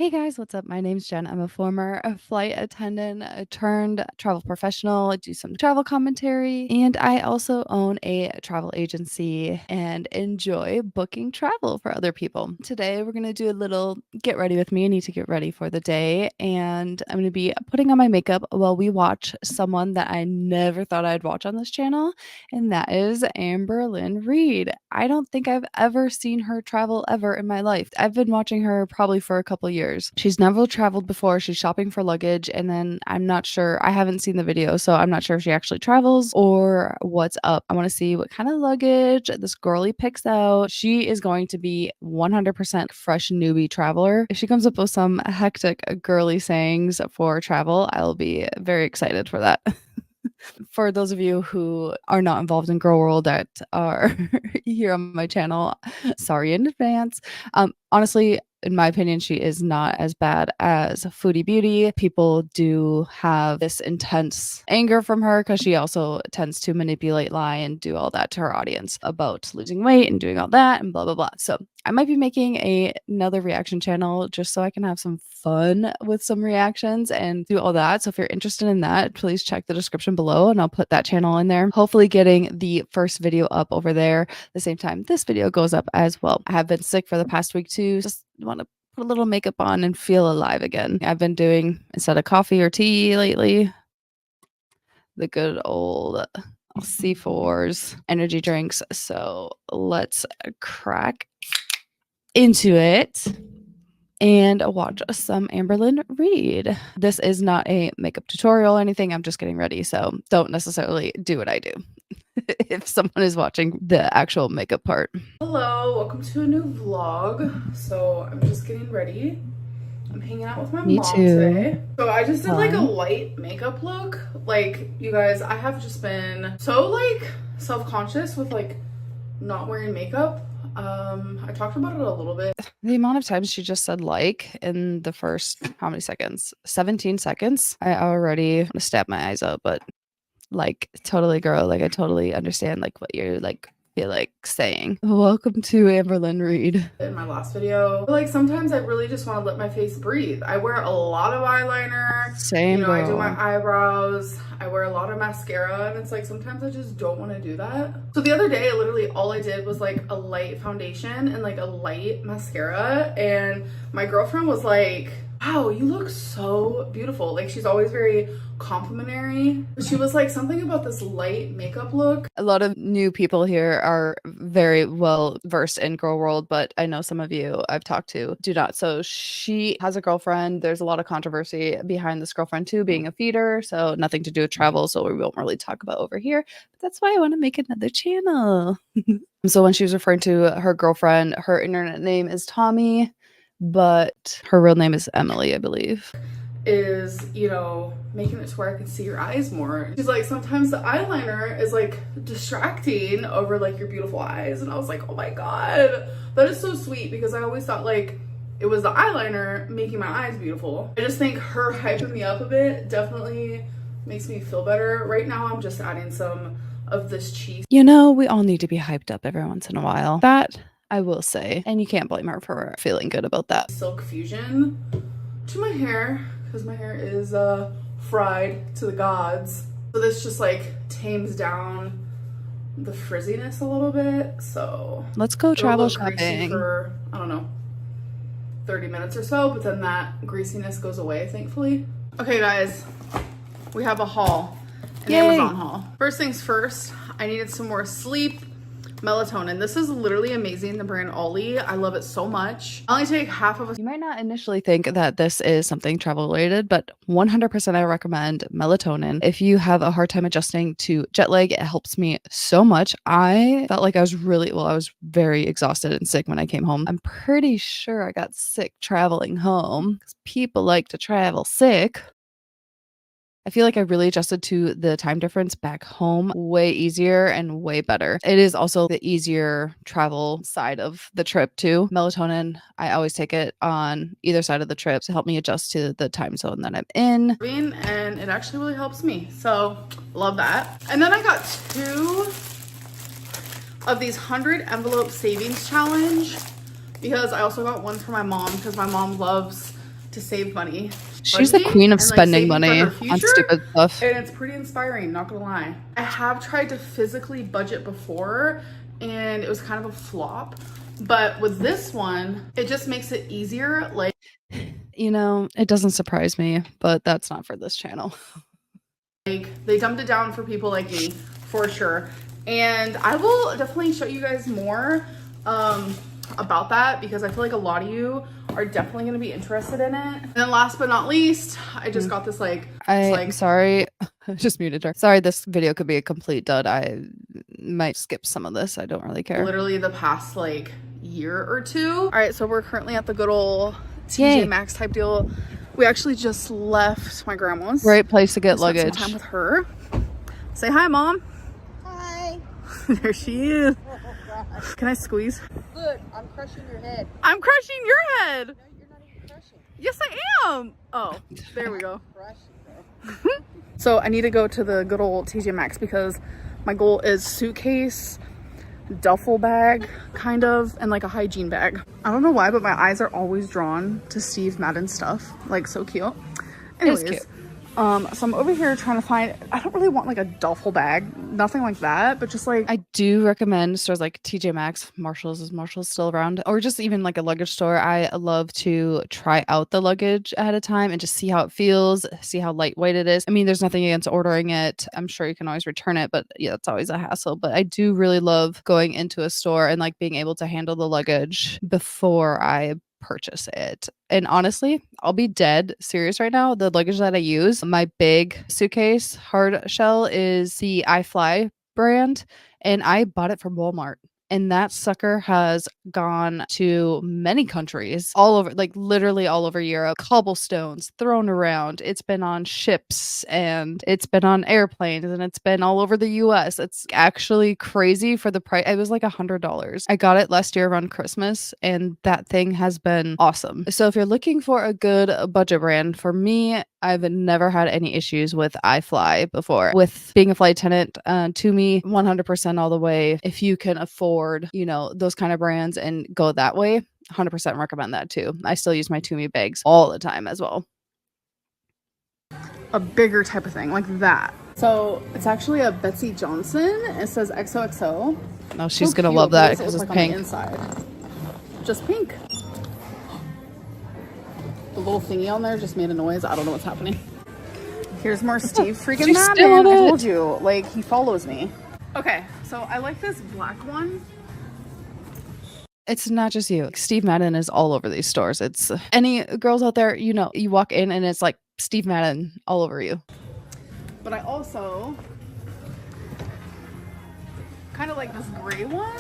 Hey guys, what's up? My name's Jen. I'm a former flight attendant, turned travel professional. I do some travel commentary, and I also own a travel agency and enjoy booking travel for other people. Today, we're going to do a little get ready with me. I need to get ready for the day, and I'm going to be putting on my makeup while we watch someone that I never thought I'd watch on this channel, and that is Amberlynn Reid. I don't think I've ever seen her travel ever in my life. I've been watching her probably for a couple years. She's never traveled before. She's shopping for luggage, and then I'm not sure. I haven't seen the video, so I'm not sure if she actually travels or what's up. I want to see what kind of luggage this girly picks out. She is going to be 100% fresh newbie traveler. If she comes up with some hectic girly sayings for travel, I'll be very excited for that. For those of you who are not involved in girl world that are here on my channel, sorry in advance. Honestly, in my opinion, she is not as bad as Foodie Beauty. People do have this intense anger from her because she also tends to manipulate, lie, and do all that to her audience about losing weight and doing all that and blah, blah, blah. So I might be making another reaction channel just so I can have some fun with some reactions and do all that. So if you're interested in that, please check the description below and I'll put that channel in there. Hopefully getting the first video up over there the same time this video goes up as well. I have been sick for the past week too. Just want to put a little makeup on and feel alive again. I've been doing, instead of coffee or tea lately, the good old C4s, energy drinks. So let's crack into it and watch some Amberlynn Reid. This is not a makeup tutorial or anything. I'm just getting ready, so don't necessarily do what I do if someone is watching the actual makeup part. Hello, welcome to a new vlog. So I'm just getting ready. I'm hanging out with my Me mom too. today. So I just did like a Fun. light makeup look. Like, you guys, I have just been so like self-conscious with like not wearing makeup. I talked about it a little bit. The amount of times she just said like in the first, how many seconds? 17 seconds. I already want to stab my eyes out, but like totally girl, like I totally understand like what you're like feel like saying. Welcome to Amberlynn Reid. In my last video, like sometimes I really just want to let my face breathe. I wear a lot of eyeliner. Same, you know, girl. I do my eyebrows. I wear a lot of mascara, and it's like sometimes I just don't want to do that. So the other day, literally all I did was like a light foundation and like a light mascara, and my girlfriend was like, wow, you look so beautiful. Like, she's always very complimentary. She was like, something about this light makeup look. A lot of new people here are very well versed in girl world, but I know some of you I've talked to do not. So she has a girlfriend. There's a lot of controversy behind this girlfriend too, being a feeder. So nothing to do with travel. So we won't really talk about over here. But that's why I want to make another channel. So when she was referring to her girlfriend, her internet name is Tommy, but her real name is Emily, I believe. Is, you know, making it to where I can see your eyes more. She's like, sometimes the eyeliner is like distracting over like your beautiful eyes. And I was like, oh my God, that is so sweet, because I always thought like it was the eyeliner making my eyes beautiful. I just think her hyping me up a bit definitely makes me feel better. Right now I'm just adding some of this cheese. You know, we all need to be hyped up every once in a while. That I will say. And you can't blame her for feeling good about that. Silk Fusion to my hair, because my hair is fried to the gods. So this just like tames down the frizziness a little bit. So let's go travel shopping for, I don't know, 30 minutes or so, but then that greasiness goes away, thankfully. Okay guys, we have a haul, an Amazon haul. First things first, I needed some more sleep. Melatonin. This is literally amazing. The brand Ollie. I love it so much. I only take half of a. You might not initially think that this is something travel related, but 100% I recommend melatonin. If you have a hard time adjusting to jet lag, it helps me so much. I felt like I was very exhausted and sick when I came home. I'm pretty sure I got sick traveling home because people like to travel sick. I feel like I really adjusted to the time difference back home way easier and way better. It is also the easier travel side of the trip too. Melatonin, I always take it on either side of the trip to help me adjust to the time zone that I'm in. And it actually really helps me. So love that. And then I got 2 of these 100 envelope savings challenge, because I also got one for my mom, because my mom loves to save money, She's the budgeting queen of and like spending saving for money her on future. stupid stuff. And it's pretty inspiring, not gonna lie. I have tried to physically budget before and it was kind of a flop. But with this one, it just makes it easier. Like, you know, it doesn't surprise me, but that's not for this channel. Like, they dumbed it down for people like me, for sure. And I will definitely show you guys more about that because I feel like a lot of you are definitely going to be interested in it. And then last but not least, I just got this I'm sorry. I just muted her. Sorry, this video could be a complete dud. I might skip some of this. I don't really care. Literally the past like year or two. All right, so we're currently at the good old TJ Maxx type deal. We actually just left my grandma's. Great place to get luggage. Some time with her. Say hi, Mom. Hi. There she is. Oh, can I squeeze? good. I'm crushing your head. I'm crushing your head. No, you're not even crushing. Yes, I am. Oh, there we go. Crushing, bro. So I need to go to the good old TJ Maxx because my goal is suitcase, duffel bag, kind of, and like a hygiene bag. I don't know why, but my eyes are always drawn to Steve Madden stuff. Like, so cute. Anyways, cute. so I'm over here trying to find, I don't really want like a duffel bag, nothing like that, but just like, I do recommend stores like TJ Maxx, Marshalls. Is Marshalls still around? Or just even like a luggage store. I love to try out the luggage ahead of time and just see how it feels, see how lightweight it is. I mean, there's nothing against ordering it. I'm sure you can always return it, but yeah, it's always a hassle. But I do really love going into a store and like being able to handle the luggage before I purchase it. And honestly, I'll be dead serious right now. The luggage that I use, my big suitcase hard shell is the iFly brand, and I bought it from Walmart. And that sucker has gone to many countries all over, like literally all over Europe, cobblestones thrown around. It's been on ships and it's been on airplanes and it's been all over the US. It's actually crazy for the price. It was like $100. I got it last year around Christmas and that thing has been awesome. So if you're looking for a good budget brand, for me, I've never had any issues with iFly before. With being a flight attendant, to me, 100% all the way. If you can afford, you know, those kind of brands and go that way, 100% recommend that too. I still use my Tumi bags all the time as well. a bigger type of thing, like that. So it's actually a Betsy Johnson. It says XOXO. Oh, she's So gonna cute. love What that does it because look it's like on pink. the inside? Just pink. The little thingy on there just made a noise. I don't know what's happening. Here's more Steve freaking She's Madden. still in I it. told you, like, he follows me. Okay, so I like this black one. It's not just you. Steve Madden is all over these stores. It's any girls out there, you know, you walk in and it's like Steve Madden all over you. But I also kind of like this gray one.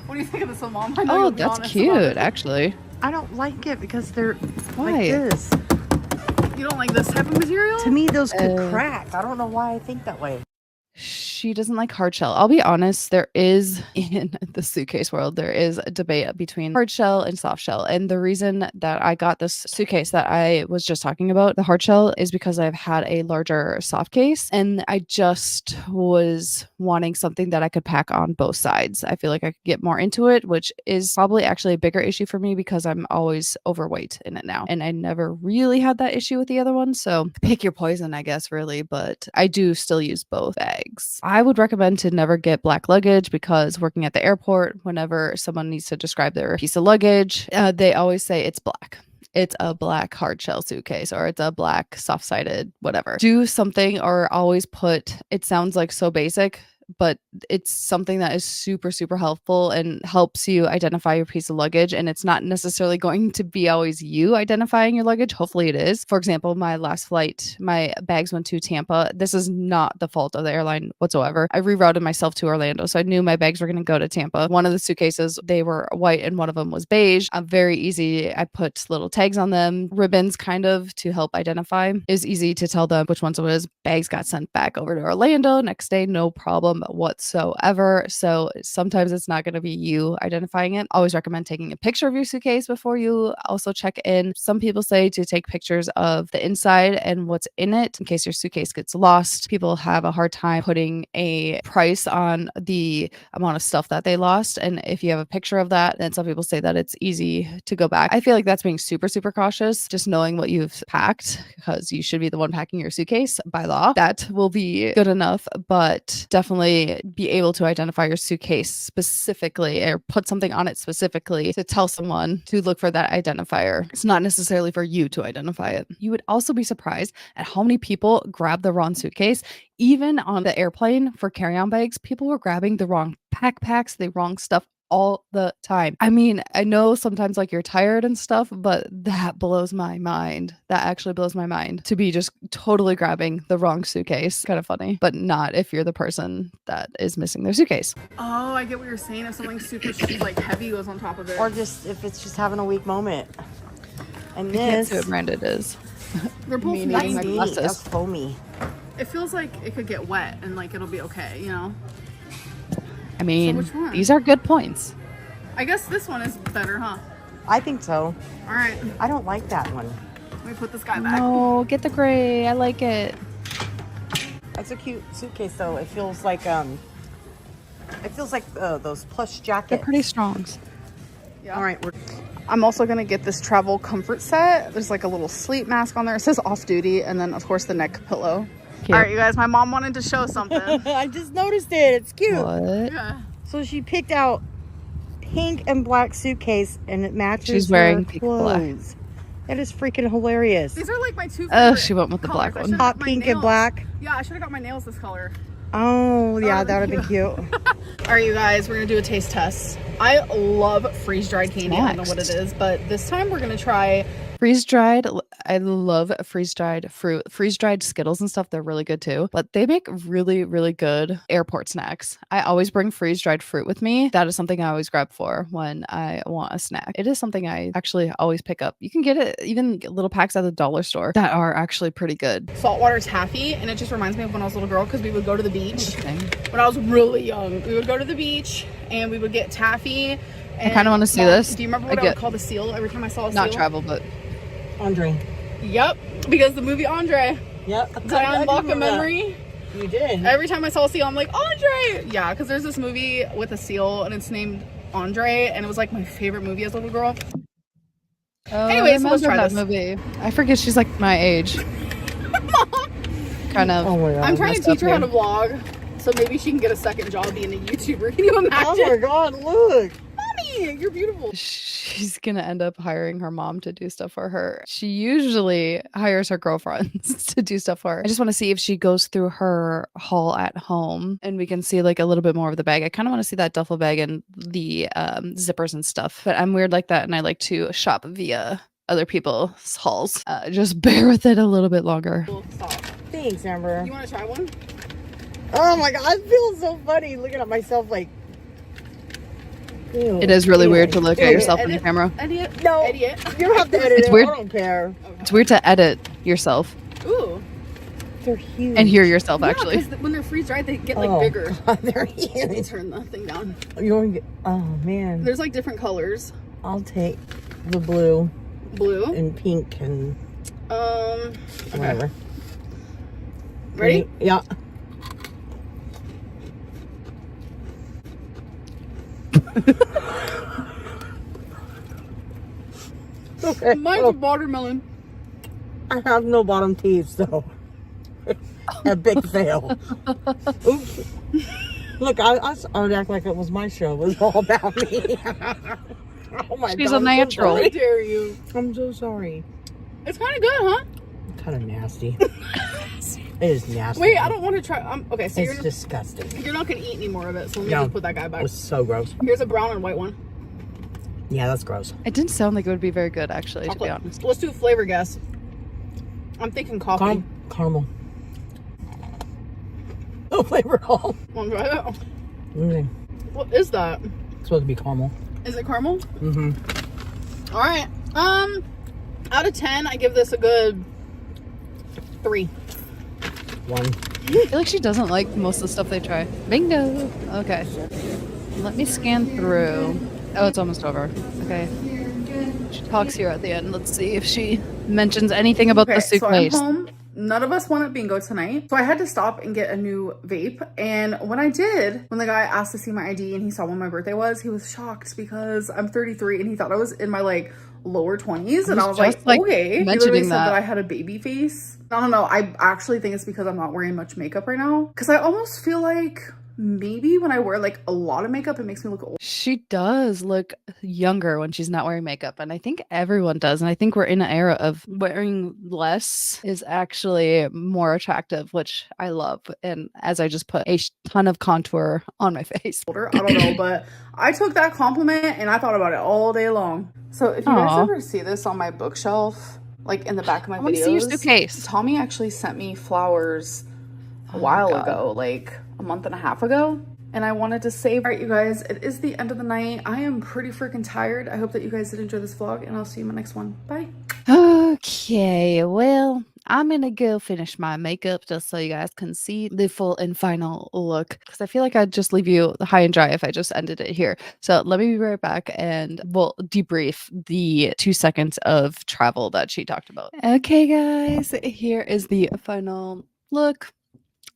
What do you think of this one, Mom? I know Oh, you'll be that's honest about cute, it. actually. I don't like it because they're Why? like this. You don't like this type of material? To me, those could crack. I don't know why I think that way. She doesn't like hard shell. I'll be honest, there is in the suitcase world, there is a debate between hard shell and soft shell. And the reason that I got this suitcase that I was just talking about, the hard shell, is because I've had a larger soft case and I just was wanting something that I could pack on both sides. I feel like I could get more into it, which is probably actually a bigger issue for me because I'm always overweight in it now. And I never really had that issue with the other one. So pick your poison, I guess, really. But I do still use both bags. I would recommend to never get black luggage because working at the airport, whenever someone needs to describe their piece of luggage, they always say it's black. It's a black hard shell suitcase or it's a black soft sided, whatever. Do something or always put, it sounds like so basic, but it's something that is super, super helpful and helps you identify your piece of luggage. And it's not necessarily going to be always you identifying your luggage. Hopefully it is. For example, my last flight, my bags went to Tampa. This is not the fault of the airline whatsoever. I rerouted myself to Orlando. So I knew my bags were going to go to Tampa. One of the suitcases, they were white and one of them was beige. Very easy. I put little tags on them, ribbons kind of to help identify. It was easy to tell them which ones it was. Bags got sent back over to Orlando next day. No problem. problem whatsoever. So sometimes it's not going to be you identifying it. Always recommend taking a picture of your suitcase before you also check in. Some people say to take pictures of the inside and what's in it in case your suitcase gets lost. People have a hard time putting a price on the amount of stuff that they lost. And if you have a picture of that, then some people say that it's easy to go back. I feel like that's being super, super cautious, just knowing what you've packed, because you should be the one packing your suitcase by law. That will be good enough, but definitely be able to identify your suitcase specifically or put something on it specifically to tell someone to look for that identifier. It's not necessarily for you to identify it. You would also be surprised at how many people grab the wrong suitcase. Even on the airplane for carry-on bags, people were grabbing the wrong backpacks, the wrong stuff all the time. I mean, I know sometimes like you're tired and stuff, but that blows my mind. That actually blows my mind to be just totally grabbing the wrong suitcase. Kind of funny, but not if you're the person that is missing their suitcase. Oh, I get what you're saying. If something super like heavy goes on top of it. Or just if it's just having a weak moment. And I can't this see what brand it is. They're both Meaning that's mean. my neat. glasses. That's foamy. It feels like it could get wet and like it'll be okay, you know? I mean, which one? these are good points. I guess this one is better, huh? I think so. All right, I don't like that one. let me put this guy back. No, get the gray. I like it. That's a cute suitcase though. It feels like those plush jackets. They're pretty strong. Yeah. All right, I'm also gonna get this travel comfort set. There's like a little sleep mask on there. It says off duty, and then of course the neck pillow. Cute. All right, you guys, my mom wanted to show something. I just noticed it. It's cute. What? Yeah. So she picked out pink and black suitcase, and it matches. She's wearing her pink and black. clothes. That is freaking hilarious. These are like my two Oh, favorite she went with the colors. black I one. should've got Hot my pink and nails- black. Yeah, I should have got my nails this color. Oh yeah, Oh, that would have been cute. All right, you guys, we're gonna do a taste test. I love freeze-dried candy. I don't know what it is, but this time we're gonna try. Freeze-dried. I love freeze-dried fruit. Freeze-dried Skittles and stuff, they're really good too. But they make really, really good airport snacks. I always bring freeze-dried fruit with me. That is something I always grab for when I want a snack. It is something I actually always pick up. You can get it, even get little packs at the dollar store that are actually pretty good. Saltwater taffy, and it just reminds me of when I was a little girl because we would go to the beach. Interesting. When I was really young, we would go to the beach and we would get taffy. I kind of want to see this. Do you remember what I would call the seal every time I saw a seal? Not travel, but Andre. Yep, because the movie Andre. Yep. Did I unlock a memory? You did. Every time I saw a seal, I'm like, Andre! Yeah, because there's this movie with a seal and it's named Andre, and it was like my favorite movie as a little girl. oh, Anyways, I let's try remember this. that movie. I forget she's like my age. Kind of. Oh my god. I'm trying to messed up teach her how here. to vlog, so maybe she can get a second job being a YouTuber. Can you Oh imagine? my god, look. Mommy, you're beautiful. She's gonna end up hiring her mom to do stuff for her. She usually hires her girlfriends to do stuff for her. I just want to see if she goes through her haul at home and we can see like a little bit more of the bag. I kind of want to see that duffel bag and the zippers and stuff. But I'm weird like that, and I like to shop via other people's hauls. Just bear with it a little bit longer. Stop. Thanks, Amber. You want to try one? Oh my god, I feel so funny looking at myself like. Ew, It is really ew, weird to look at ew. yourself in the Edit. camera. Idiot. No. Idiot. You don't have to edit It's it. weird. I don't care. It's weird to edit yourself Ooh. They're huge. and hear yourself Yeah, actually. because when they're freeze-dried, they get like Oh, bigger. God, they're Let me huge. turn the thing down. You want to get, oh man. There's like different colors. I'll take the blue Blue. and pink and Okay. whatever. Ready? Yeah. Okay. Mine's well, watermelon. I have no bottom teeth, so a big fail. Oops. Look, I would act like it was my show. It was all about me. Oh my She's god. a natural. How dare you? I'm so sorry. It's kind of good, huh? Kind of nasty. It is nasty. Wait, I don't want to try. Okay, so It's disgusting. you're not gonna eat any more of it. So let me No. just put that guy It back. was so gross. Here's a brown and white one. Yeah, that's gross. It didn't sound like it would be very good actually, to be Chocolate. honest. Let's do a flavor guess. I'm thinking coffee. Caramel. No flavor at all. Want to try it? Mm, What is that? it's supposed to be caramel. Is it caramel? Mm-hmm. All right. Out of 10, I give this a good 3. 1. I feel like she doesn't like most of the stuff they try. Bingo! Okay. Let me scan through. Oh, it's almost over. Okay. She talks here at the end. Let's see if she mentions anything about the Okay, so I'm suitcase. home. None of us won at bingo tonight. So I had to stop and get a new vape. And when I did, when the guy asked to see my ID and he saw when my birthday was, he was shocked because I'm 33 and he thought I was in my like lower 20s. And I was like, okay. He literally said that I had a baby face. I don't know. I actually think it's because I'm not wearing much makeup right now. Because I almost feel like maybe when I wear like a lot of makeup, it makes me look old. She does look younger when she's not wearing makeup, and I think everyone does. And I think we're in an era of wearing less is actually more attractive, which I love. And as I just put a ton of contour on my face. I don't know, but I took that compliment and I thought about it all day long. So if you guys ever see this on my bookshelf, like in the back of my videos, see your suitcase. Tommy actually sent me flowers a while ago, like a month and a half ago, and I wanted to save. All right, you guys, it is the end of the night. I am pretty freaking tired. I hope that you guys did enjoy this vlog, and I'll see you in my next one. Bye. Okay, well, I'm gonna go finish my makeup just so you guys can see the full and final look, because I feel like I'd just leave you high and dry if I just ended it here. So let me be right back and we'll debrief the 2 seconds of travel that she talked about. Okay, guys, here is the final look.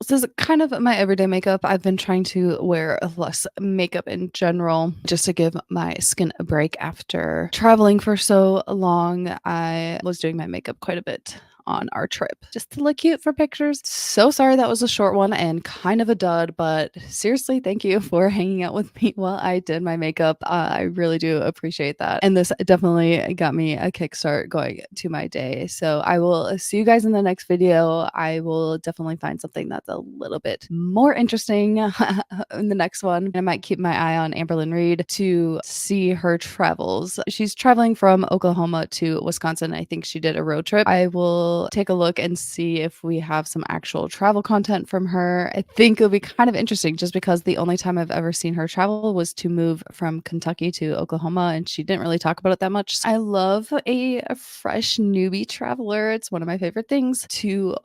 This is kind of my everyday makeup. I've been trying to wear less makeup in general just to give my skin a break after traveling for so long. I was doing my makeup quite a bit on our trip just to look cute for pictures. So sorry that was a short one and kind of a dud, but seriously, thank you for hanging out with me while I did my makeup. I really do appreciate that. And this definitely got me a kickstart going to my day. So I will see you guys in the next video. I will definitely find something that's a little bit more interesting in the next one. I might keep my eye on Amberlynn Reid to see her travels. She's traveling from Oklahoma to Wisconsin. I think she did a road trip. I will take a look and see if we have some actual travel content from her. I think it'll be kind of interesting just because the only time I've ever seen her travel was to move from Kentucky to Oklahoma, and she didn't really talk about it that much. I love a fresh newbie traveler. It's one of my favorite things to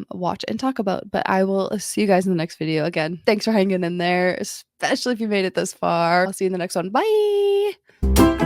watch and talk about, but I will see you guys in the next video. Again, thanks for hanging in there, especially if you made it this far. I'll see you in the next one. Bye!